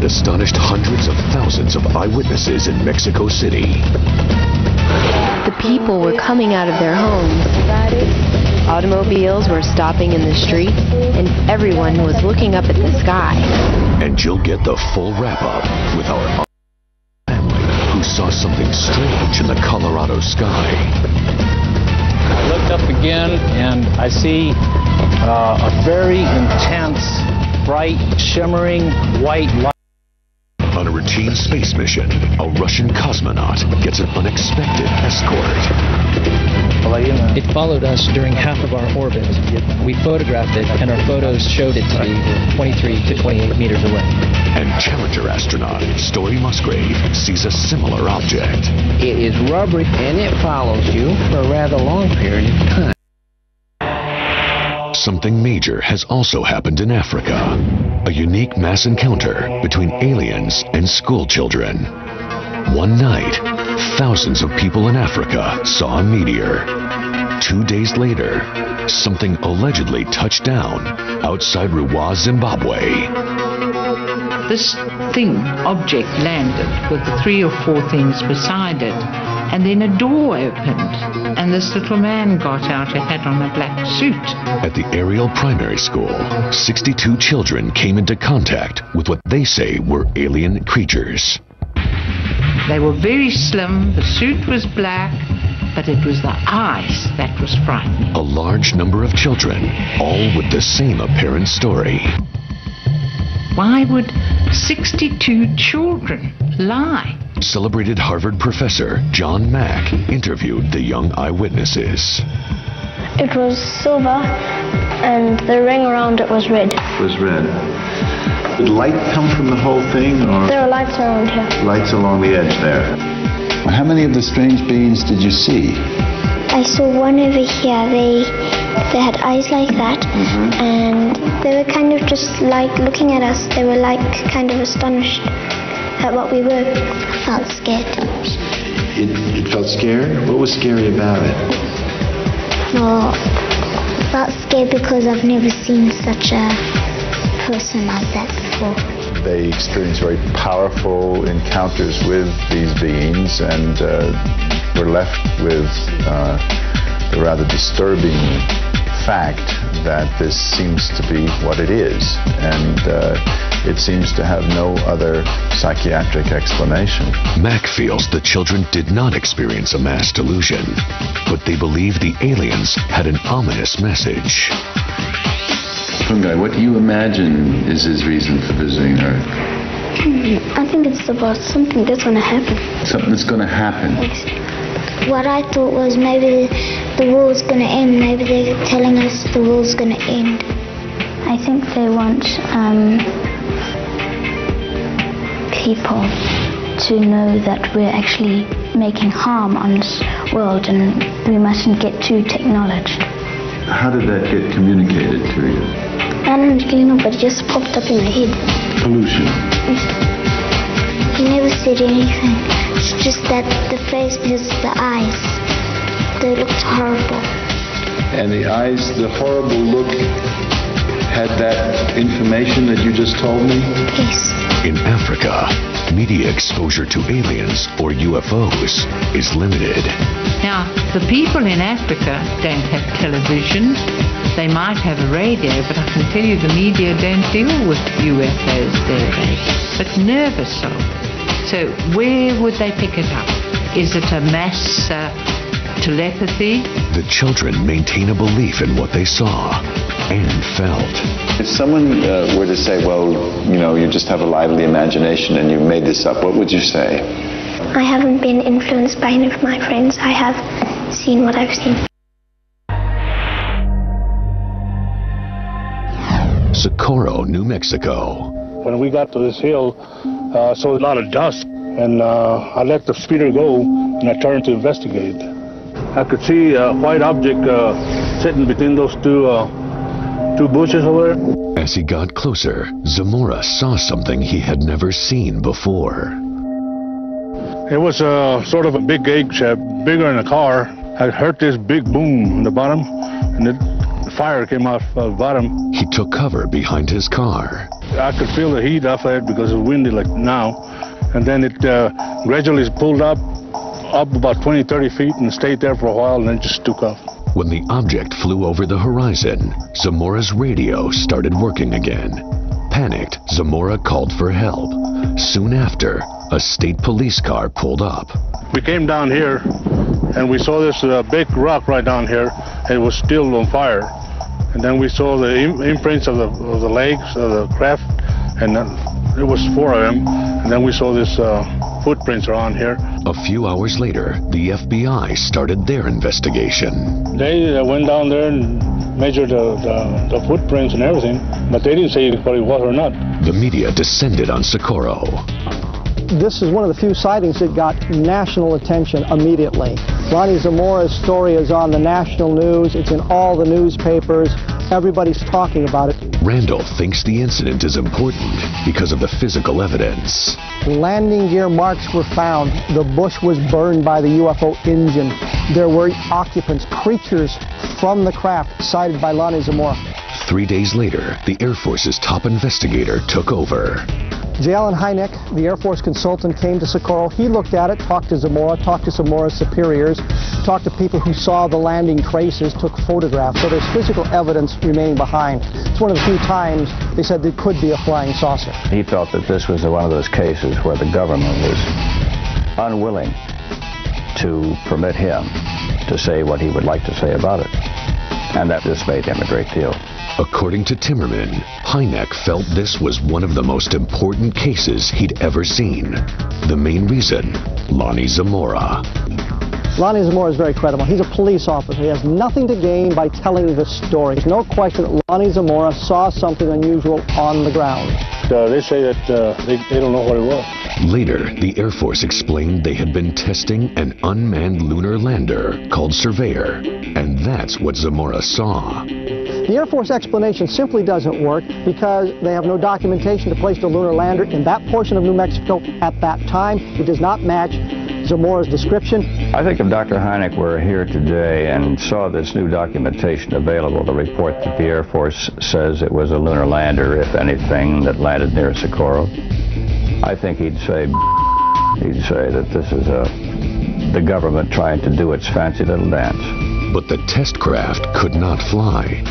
that astonished hundreds of thousands of eyewitnesses in Mexico City. The people were coming out of their homes. Automobiles were stopping in the street, and everyone was looking up at the sky. And you'll get the full wrap-up with our family who saw something strange in the Colorado sky. I looked up again, and I see a very intense, bright, shimmering white light. On a routine space mission, a Russian cosmonaut gets an unexpected escort. It followed us during half of our orbit. We photographed it, and our photos showed it to be 23 to 28 meters away. And Challenger astronaut Story Musgrave sees a similar object. It is rubbery, and it follows you for a rather long period of time. Something major has also happened in Africa. A unique mass encounter between aliens and school children. One night, thousands of people in Africa saw a meteor. 2 days later, something allegedly touched down outside Ruwa, Zimbabwe. This object landed with the 3 or 4 things beside it, and then a door opened, and this little man got out who had on a black suit. At the Ariel Primary School, 62 children came into contact with what they say were alien creatures. They were very slim, the suit was black, but it was the eyes that was frightening. A large number of children, all with the same apparent story. Why would 62 children lie? Celebrated Harvard professor John Mack interviewed the young eyewitnesses. It was silver, and the ring around it was red. It was red. Did light come from the whole thing, or? There are lights around here. Lights along the edge there. How many of the strange beings did you see? I saw one over here. They had eyes like that, and they were kind of just like looking at us. They were like kind of astonished at what we were. I felt scared. It felt scared? What was scary about it? Well, I felt scared because I've never seen such a person like that before. They experienced very powerful encounters with these beings, and were left with the rather disturbing fact that this seems to be what it is, and it seems to have no other psychiatric explanation. Mack feels the children did not experience a mass delusion, but they believe the aliens had an ominous message. Fungi, what do you imagine is his reason for visiting Earth? I think it's about something that's going to happen. Something that's going to happen? Yes. What I thought was maybe the world's going to end. Maybe they're telling us the world's going to end. I think they want people to know that we're actually making harm on this world, and we mustn't get too technology. How did that get communicated to you? I don't really know, but it just popped up in my head. Pollution. He never said anything. It's just that the face, just the eyes, they looked horrible. And the eyes, the horrible look, had that information that you just told me? Yes. In Africa, media exposure to aliens or UFOs is limited. Now, the people in Africa don't have television. They might have a radio, but I can tell you the media don't deal with UFOs there, but nervous of it. So where would they pick it up? Is it a mass telepathy? The children maintain a belief in what they saw and felt. If someone were to say, well, you know, you just have a lively imagination and you made this up, what would you say? I haven't been influenced by any of my friends. I have seen what I've seen. Socorro, New Mexico. When we got to this hill, I saw a lot of dust, and I let the speeder go, and I turned to investigate. I could see a white object sitting between those two bushes over there. As he got closer, Zamora saw something he had never seen before. It was sort of a big egg shape, bigger than a car. I heard this big boom in the bottom, and it fire came off the bottom. He took cover behind his car. I could feel the heat off of it because it was windy like now. And then it gradually pulled up about 20, 30 feet and stayed there for a while and then just took off. When the object flew over the horizon, Zamora's radio started working again. Panicked, Zamora called for help. Soon after, a state police car pulled up. We came down here and we saw this big rock right down here, and it was still on fire. And then we saw the imprints of the legs of the craft, and there was 4 of them. And then we saw this footprints around here. A few hours later, the FBI started their investigation. They went down there and measured the footprints and everything, but they didn't say what it was or not. The media descended on Socorro. This is one of the few sightings that got national attention immediately. Loni Zamora's story is on the national news. It's in all the newspapers. Everybody's talking about it. Randall thinks the incident is important because of the physical evidence. Landing gear marks were found. The bush was burned by the UFO engine. There were occupants, creatures from the craft sighted by Loni Zamora. 3 days later, the Air Force's top investigator took over. J. Allen Hynek, the Air Force consultant, came to Socorro. He looked at it, talked to Zamora, talked to Zamora's superiors, talked to people who saw the landing traces, took photographs. So there's physical evidence remaining behind. It's one of the few times they said there could be a flying saucer. He felt that this was one of those cases where the government was unwilling to permit him to say what he would like to say about it. And that dismayed him a great deal. According to Timmerman, Hynek felt this was one of the most important cases he'd ever seen. The main reason, Loni Zamora. Loni Zamora is very credible. He's a police officer. He has nothing to gain by telling the story. There's no question that Loni Zamora saw something unusual on the ground. They say that they don't know what it was. Later, the Air Force explained they had been testing an unmanned lunar lander called Surveyor, and that's what Zamora saw. The Air Force explanation simply doesn't work because they have no documentation to place the lunar lander in that portion of New Mexico at that time. It does not match Zamora's description. I think if Dr. Hynek were here today and saw this new documentation available to report that the Air Force says it was a lunar lander, if anything, that landed near Socorro, I think he'd say that this is the government trying to do its fancy little dance. But the test craft could not fly.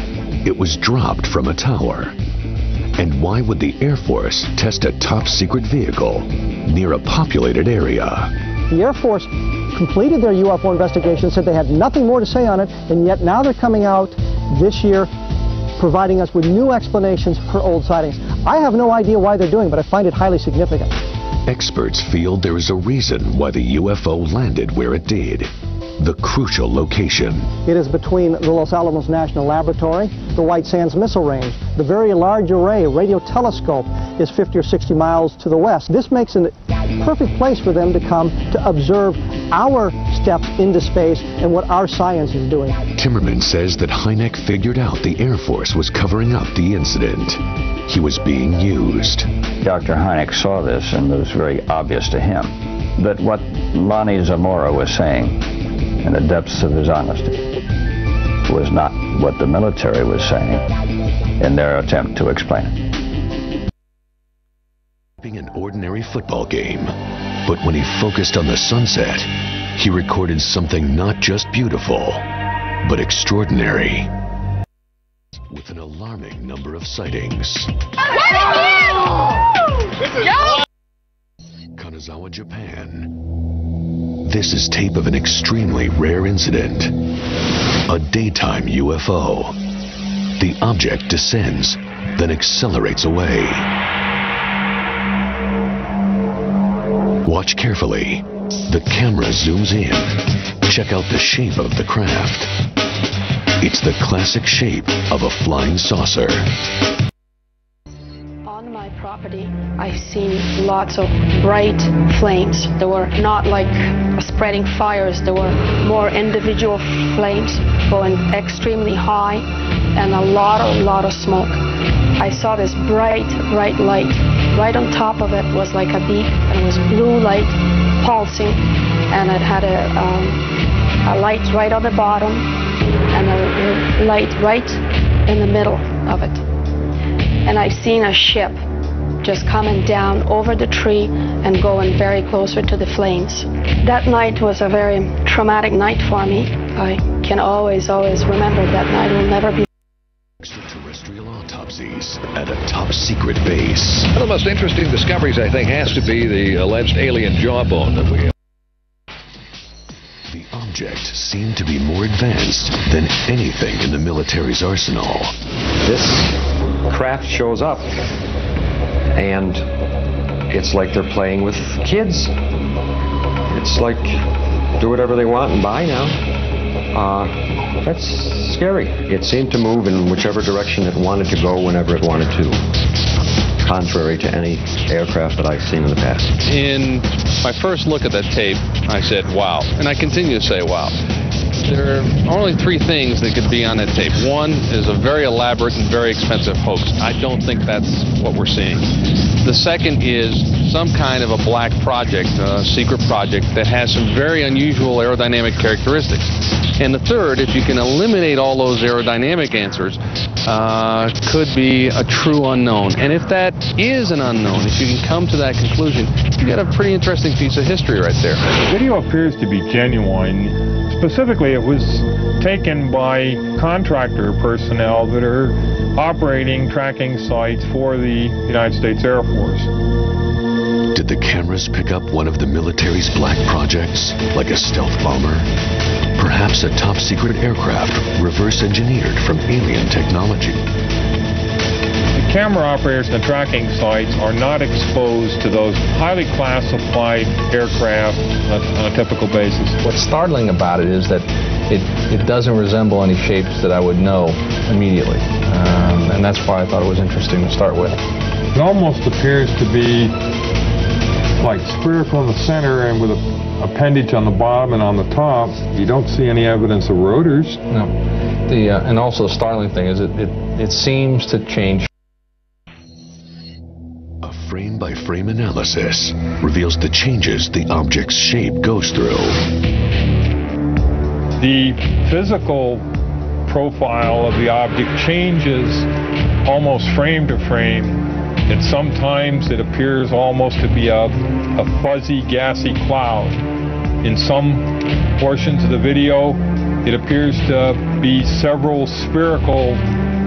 It was dropped from a tower. And why would the Air Force test a top-secret vehicle near a populated area? The Air Force completed their UFO investigation, said they had nothing more to say on it, and yet now they're coming out this year providing us with new explanations for old sightings. I have no idea why they're doing it, but I find it highly significant. Experts feel there is a reason why the UFO landed where it did. The crucial location. It is between the Los Alamos National Laboratory, the White Sands Missile Range. The Very Large Array radio telescope is 50 or 60 miles to the west. This makes it a perfect place for them to come to observe our steps into space and what our science is doing. Timmerman says that Hynek figured out the Air Force was covering up the incident. He was being used. Dr. Hynek saw this and it was very obvious to him that what Loni Zamora was saying in the depths of his honesty was not what the military was saying in their attempt to explain it. An ordinary football game, but when he focused on the sunset, he recorded something not just beautiful, but extraordinary. With an alarming number of sightings. Kanazawa, Japan. This is tape of an extremely rare incident. A daytime UFO. The object descends, then accelerates away. Watch carefully. The camera zooms in. Check out the shape of the craft. It's the classic shape of a flying saucer. On my property, I've seen lots of bright flames. They were not like spreading fires. They were more individual flames going extremely high and a lot of smoke. I saw this bright light. Right on top of it was like a beak, and it was blue light pulsing, and it had a light right on the bottom and a light right in the middle of it. And I've seen a ship just coming down over the tree and going very closer to the flames. That night was a very traumatic night for me. I can always remember that night. It will never be. Extraterrestrial autopsies at a top secret base. One of the most interesting discoveries, I think, has to be the alleged alien jawbone that we have. The object seemed to be more advanced than anything in the military's arsenal. This craft shows up, and it's like they're playing with kids. It's like, do whatever they want and buy now. That's scary. It seemed to move in whichever direction it wanted to go whenever it wanted to, contrary to any aircraft that I've seen in the past. In my first look at that tape, I said, wow. And I continue to say, wow. There are only three things that could be on that tape. One is a very elaborate and very expensive hoax. I don't think that's what we're seeing. The second is some kind of a black project, a secret project that has some very unusual aerodynamic characteristics. And the third, if you can eliminate all those aerodynamic answers, could be a true unknown. And if that is an unknown, if you can come to that conclusion, you got a pretty interesting piece of history right there. The video appears to be genuine. Specifically, it was taken by contractor personnel that are operating tracking sites for the United States Air Force. Did the cameras pick up one of the military's black projects, like a stealth bomber? Perhaps a top-secret aircraft reverse-engineered from alien technology? The camera operators and tracking sites are not exposed to those highly classified aircraft on a typical basis. What's startling about it is that it doesn't resemble any shapes that I would know immediately. And that's why I thought it was interesting to start with. It almost appears to be like spherical in the center and with a appendage on the bottom and on the top. You don't see any evidence of rotors. No. And also the startling thing is it seems to change. A frame-by-frame analysis reveals the changes the object's shape goes through. The physical profile of the object changes almost frame to frame, and sometimes it appears almost to be a fuzzy, gassy cloud. In some portions of the video, it appears to be several spherical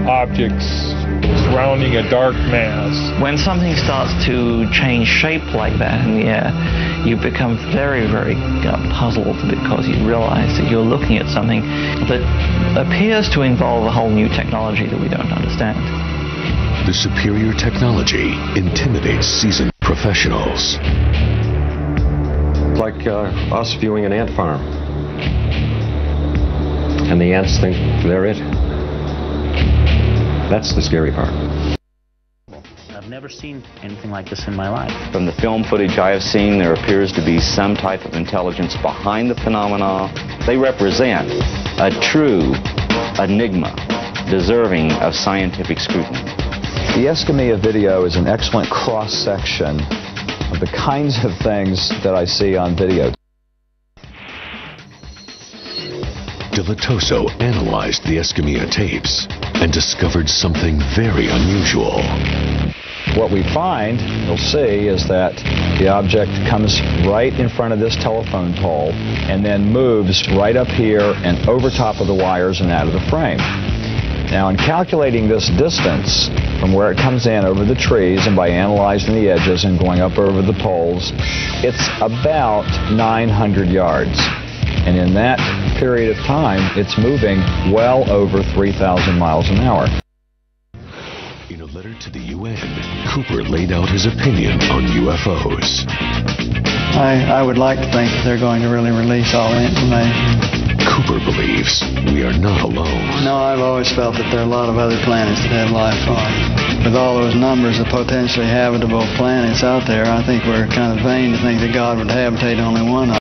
objects surrounding a dark mass. When something starts to change shape like that in the air, you become very, very puzzled, because you realize that you're looking at something that appears to involve a whole new technology that we don't understand. The superior technology intimidates seasoned professionals. Like us viewing an ant farm, and the ants think they're it. That's the scary part. I've never seen anything like this in my life. From the film footage I have seen, there appears to be some type of intelligence behind the phenomena. They represent a true enigma, deserving of scientific scrutiny. The Escamilla video is an excellent cross-section of the kinds of things that I see on video. Delatoso analyzed the Escamilla tapes and discovered something very unusual. What we find, you'll see, is that the object comes right in front of this telephone pole and then moves right up here and over top of the wires and out of the frame. Now, in calculating this distance from where it comes in over the trees and by analyzing the edges and going up over the poles, it's about 900 yards. And in that period of time, it's moving well over 3,000 miles an hour. In a letter to the UN, Cooper laid out his opinion on UFOs. I would like to think that they're going to really release all the information. Cooper believes we are not alone. No, I've always felt that there are a lot of other planets that have life on. With all those numbers of potentially habitable planets out there, I think we're kind of vain to think that God would habitate only one of them.